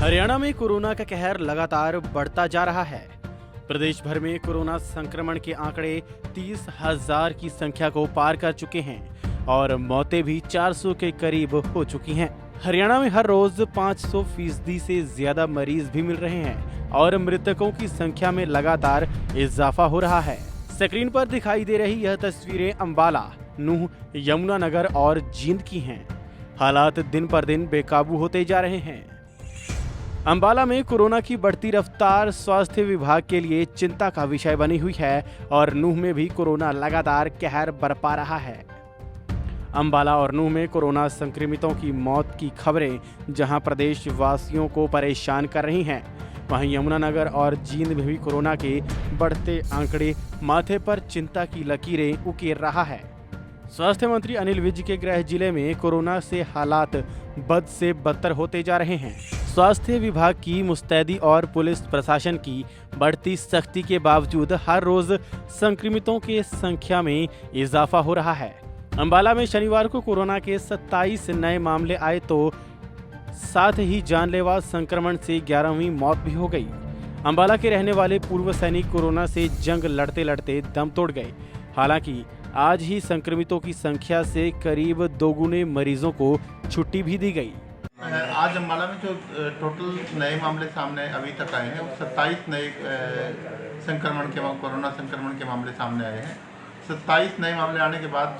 हरियाणा में कोरोना का कहर लगातार बढ़ता जा रहा है। प्रदेश भर में कोरोना संक्रमण के आंकड़े 30,000 की संख्या को पार कर चुके हैं और मौतें भी 400 के करीब हो चुकी हैं। हरियाणा में हर रोज 500% से ज्यादा मरीज भी मिल रहे हैं और मृतकों की संख्या में लगातार इजाफा हो रहा है। स्क्रीन पर दिखाई दे रही यह तस्वीरें अंबाला, नूंह, यमुनानगर और जींद की हैं। हालात दिन पर दिन बेकाबू होते जा रहे हैं। अंबाला में कोरोना की बढ़ती रफ्तार स्वास्थ्य विभाग के लिए चिंता का विषय बनी हुई है और नूंह में भी कोरोना लगातार कहर बरपा रहा है। अंबाला और नूंह में कोरोना संक्रमितों की मौत की खबरें जहां प्रदेश वासियों को परेशान कर रही हैं, वहीं यमुनानगर और जींद में भी कोरोना के बढ़ते आंकड़े माथे पर चिंता की लकीरें उकेर रहा है। स्वास्थ्य मंत्री अनिल विज के गृह जिले में कोरोना से हालात बद से बदतर होते जा रहे हैं। स्वास्थ्य विभाग की मुस्तैदी और पुलिस प्रशासन की बढ़ती सख्ती के बावजूद हर रोज संक्रमितों के संख्या में इजाफा हो रहा है। अंबाला में शनिवार को कोरोना के 27 नए मामले आए तो साथ ही जानलेवा संक्रमण से 11वीं मौत भी हो गई। अंबाला के रहने वाले पूर्व सैनिक कोरोना से जंग लड़ते लड़ते दम तोड़ गए। हालांकि आज ही संक्रमितों की संख्या से करीब दोगुने मरीजों को छुट्टी भी दी गई। आज अम्बाला में जो टोटल नए मामले सामने अभी तक आए हैं वो 27 नए कोरोना संक्रमण के मामले सामने आए हैं। 27 नए मामले आने के बाद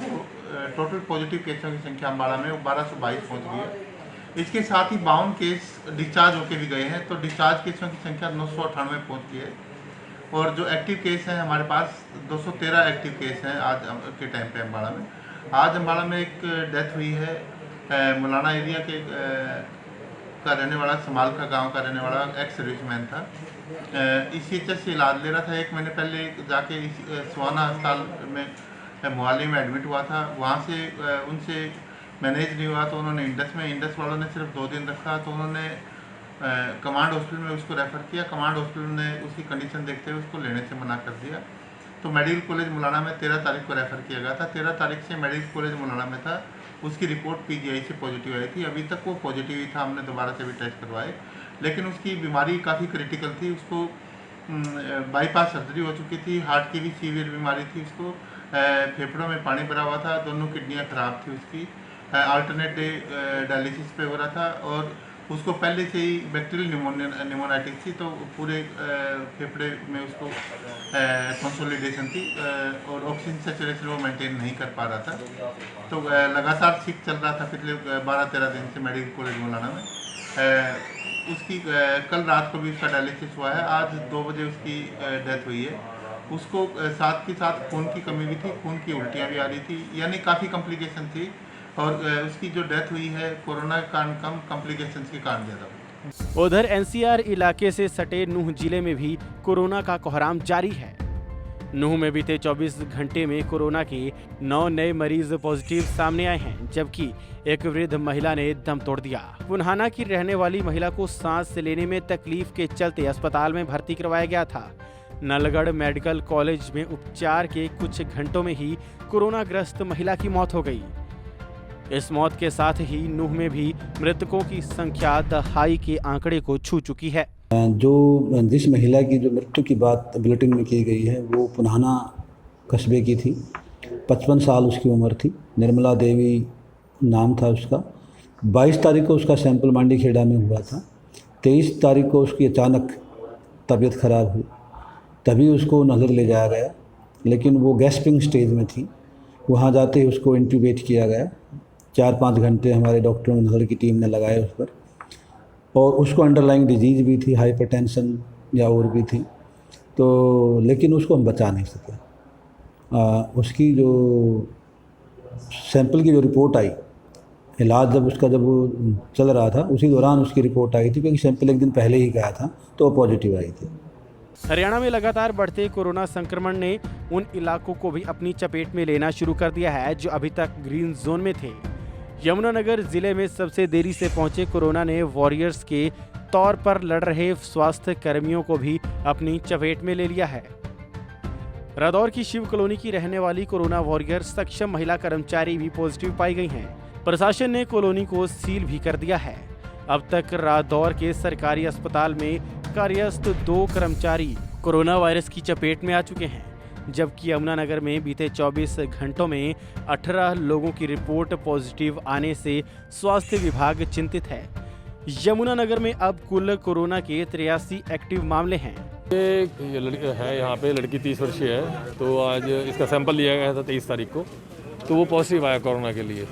टोटल पॉजिटिव केसों की संख्या अम्बाला में 1222 पहुंच गई है। इसके साथ ही 52 केस डिस्चार्ज होके भी गए हैं, तो डिस्चार्ज केसों की संख्या 998 पहुँच गई है। और जो एक्टिव केस हैं हमारे पास 213 एक्टिव केस हैं आज के टाइम पे अम्बाला में। आज अम्बाला में एक डेथ हुई है, मुलाना एरिया के का रहने वाला, समाल का गांव का रहने वाला एक्स सर्विसमैन था। ECHS से इलाज ले रहा था। 1 महीने पहले जाके सुहाना अस्पताल में मोहाली में एडमिट हुआ था। वहाँ से उनसे मैनेज नहीं हुआ तो उन्होंने इंडस वालों ने सिर्फ 2 दिन रखा, तो उन्होंने कमांड हॉस्पिटल में उसको रेफ़र किया। कमांड हॉस्पिटल ने उसकी कंडीशन देखते हुए उसको लेने से मना कर दिया। तो मेडिकल कॉलेज मुलाना में 13 तारीख को रेफ़र किया गया था। 13 तारीख से मेडिकल कॉलेज मुलाना में था। उसकी रिपोर्ट PGI से पॉजिटिव आई थी। अभी तक वो पॉजिटिव ही था, हमने दोबारा से भी टेस्ट करवाए, लेकिन उसकी बीमारी काफ़ी क्रिटिकल थी। उसको बाईपास सर्जरी हो चुकी थी, हार्ट की भी सीवियर बीमारी थी उसको, फेफड़ों में पानी भरा हुआ था, दोनों किडनियाँ ख़राब थी उसकी, अल्टरनेट डे डायलिसिस पे हो रहा था और उसको पहले से ही बैक्टीरियल निमोनाइटिस थी, तो पूरे फेफड़े में उसको कंसोलिडेशन थी और ऑक्सीजन सैचुरेशन वो मेंटेन नहीं कर पा रहा था। तो लगातार सिक चल रहा था पिछले 12-13 दिन से मेडिकल कॉलेज मुलाना में। उसकी कल रात को भी उसका डायलिसिस हुआ है। आज 2 बजे उसकी डेथ हुई है। उसको साथ के साथ खून की कमी भी थी, खून की उल्टियाँ भी आ रही थी, यानी काफ़ी कॉम्प्लिकेशन थी। और उसकी जो डेथ हुई है कोरोना के कारण कम, कॉम्प्लिकेशंस के कारण ज़्यादा। उधर NCR इलाके से सटे नूंह जिले में भी कोरोना का कोहराम जारी है। नूंह में बीते 24 घंटे में कोरोना के 9 नए मरीज पॉजिटिव सामने आए हैं, जबकि एक वृद्ध महिला ने दम तोड़ दिया। पुन्हाना की रहने वाली महिला को सांस लेने में तकलीफ के चलते अस्पताल में भर्ती करवाया गया था। नलगढ़ मेडिकल कॉलेज में उपचार के कुछ घंटों में ही कोरोना ग्रस्त महिला की मौत हो गई। इस मौत के साथ ही नूंह में भी मृतकों की संख्या दहाई के आंकड़े को छू चुकी है। जिस महिला की जो मृत्यु की बात बुलेटिन में की गई है वो पुन्हाना कस्बे की थी। 55 साल उसकी उम्र थी। निर्मला देवी नाम था उसका। 22 तारीख को उसका सैंपल मांडी खेड़ा में हुआ था। 23 तारीख को उसकी अचानक तबीयत खराब हुई, तभी उसको नज़र ले जाया गया, लेकिन वो गैस्पिंग स्टेज में थी। वहाँ जाते ही उसको इंट्यूबेट किया गया। 4-5 घंटे हमारे डॉक्टरों की नज़र की टीम ने लगाए उस पर, और उसको अंडरलाइंग डिजीज़ भी थी, हाइपरटेंशन या और भी थी, तो लेकिन उसको हम बचा नहीं सके। उसकी जो सैंपल की जो रिपोर्ट आई, इलाज जब वो चल रहा था उसी दौरान उसकी रिपोर्ट आई थी, क्योंकि सैंपल एक दिन पहले ही गया था तो वो पॉजिटिव आई थी। हरियाणा में लगातार बढ़ते कोरोना संक्रमण ने उन इलाकों को भी अपनी चपेट में लेना शुरू कर दिया है जो अभी तक ग्रीन जोन में थे। यमुनानगर जिले में सबसे देरी से पहुंचे कोरोना ने वॉरियर्स के तौर पर लड़ रहे स्वास्थ्य कर्मियों को भी अपनी चपेट में ले लिया है। रादौर की शिव कॉलोनी की रहने वाली कोरोना वॉरियर सक्षम महिला कर्मचारी भी पॉजिटिव पाई गई हैं। प्रशासन ने कॉलोनी को सील भी कर दिया है। अब तक रादौर के सरकारी अस्पताल में कार्यरत 2 कर्मचारी कोरोना वायरस की चपेट में आ चुके हैं, जबकि यमुनानगर में बीते 24 घंटों में 18 लोगों की रिपोर्ट पॉजिटिव आने से स्वास्थ्य विभाग चिंतित है। यमुनानगर में अब कुल कोरोना के 83 एक्टिव मामले हैं। ये लड़की है, यहाँ पे लड़की 30 वर्षीय है। तो आज इसका सैंपल लिया गया था 23 तारीख को, तो वो पॉजिटिव आया कोरोना के लिए।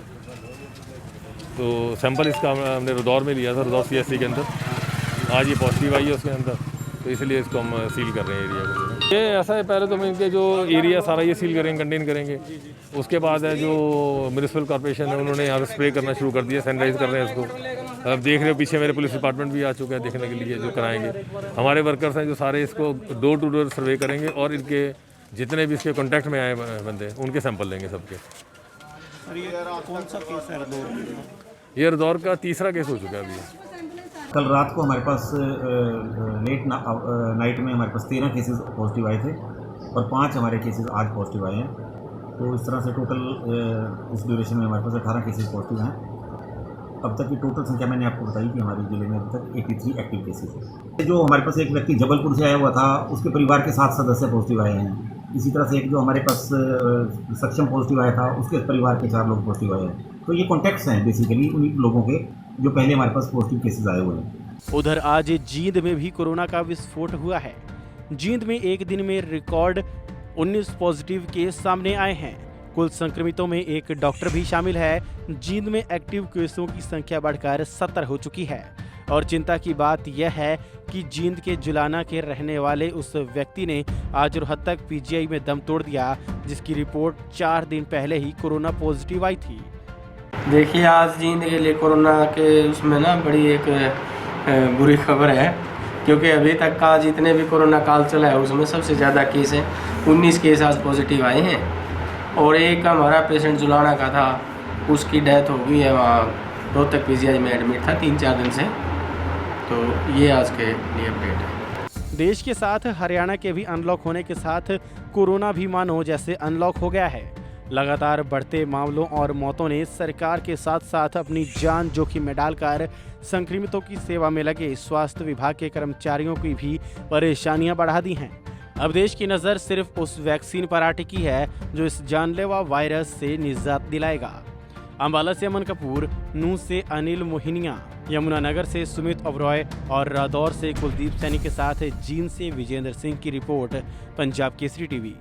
तो सैंपल इसका हमने रदौर में लिया था, रदौर CSC के अंदर। आज ये पॉजिटिव आई है उसके अंदर, तो इसलिए इसको हम सील कर रहे हैं एरिया को। ये ऐसा है, पहले तो हम इनके जो एरिया सारा ये सील करेंगे, कंटेन करेंगे। उसके बाद है जो म्यूनिसिपल कॉर्पोरेशन है, उन्होंने यहाँ पे स्प्रे करना शुरू कर दिया, सैनिटाइज कर रहे हैं इसको। अब देख रहे हो पीछे मेरे पुलिस डिपार्टमेंट भी आ चुका है देखने के लिए, जो कराएंगे। हमारे वर्कर्स हैं जो सारे इसको डोर टू डोर सर्वे करेंगे और इनके जितने भी इसके कॉन्टैक्ट में आए बंदे उनके सैंपल लेंगे सबके। कौन सा केस है रदौर? ये रदौर का तीसरा केस हो चुका है अभी। कल रात को हमारे पास लेट नाइट में हमारे पास 13 केसेस पॉजिटिव आए थे और 5 हमारे केसेस आज पॉजिटिव आए हैं। तो इस तरह से टोटल इस ड्यूरेशन में हमारे पास 18 केसेस पॉजिटिव हैं। अब तक की टोटल संख्या मैंने आपको बताई कि हमारे जिले में अभी तक 83 एक्टिव केसेस हैं। जो हमारे पास एक व्यक्ति जबलपुर से आया हुआ था, उसके परिवार के 7 सदस्य पॉजिटिव आए हैं। इसी तरह से एक जो हमारे पास सक्षम पॉजिटिव आया था, उसके परिवार के 4 लोग पॉजिटिव आए हैं। तो ये कॉन्टैक्ट्स हैं बेसिकली उन लोगों के जो पहले हमारे पास पॉजिटिव केसेस आए हुए हैं। उधर आज जींद में भी कोरोना का विस्फोट हुआ है। जींद में एक दिन में रिकॉर्ड 19 पॉजिटिव केस सामने आए हैं। कुल संक्रमितों में एक डॉक्टर भी शामिल है। जींद में एक्टिव केसों की संख्या बढ़कर 70 हो चुकी है। और चिंता की बात यह है कि जींद के जुलाना के रहने वाले उस व्यक्ति ने आज रोहतक PGI में दम तोड़ दिया, जिसकी रिपोर्ट 4 दिन पहले ही कोरोना पॉजिटिव आई थी। देखिए, आज जींद के लिए कोरोना के उसमें ना बड़ी एक बुरी खबर है, क्योंकि अभी तक का जितने भी कोरोना काल चला है उसमें सबसे ज़्यादा केस हैं। 19 केस आज पॉजिटिव आए हैं और एक हमारा पेशेंट जुलाना का था, उसकी डेथ हो गई है। वहाँ रोहतक PGI में एडमिट था 3-4 दिन से। तो ये आज के लिए अपडेट है। देश के साथ हरियाणा के भी अनलॉक होने के साथ कोरोना भी मानो जैसे अनलॉक हो गया है। लगातार बढ़ते मामलों और मौतों ने सरकार के साथ साथ अपनी जान जोखिम में डालकर संक्रमितों की सेवा में लगे स्वास्थ्य विभाग के कर्मचारियों की भी परेशानियां बढ़ा दी हैं। अब देश की नज़र सिर्फ उस वैक्सीन पर आ टिकी है जो इस जानलेवा वायरस से निजात दिलाएगा। अंबाला से अमन कपूर, नूह से अनिल मोहिनिया, यमुनानगर से सुमित ओबरॉय और रादौर से कुलदीप सैनी के साथ जींद से विजेंद्र सिंह की रिपोर्ट, पंजाब केसरी TV।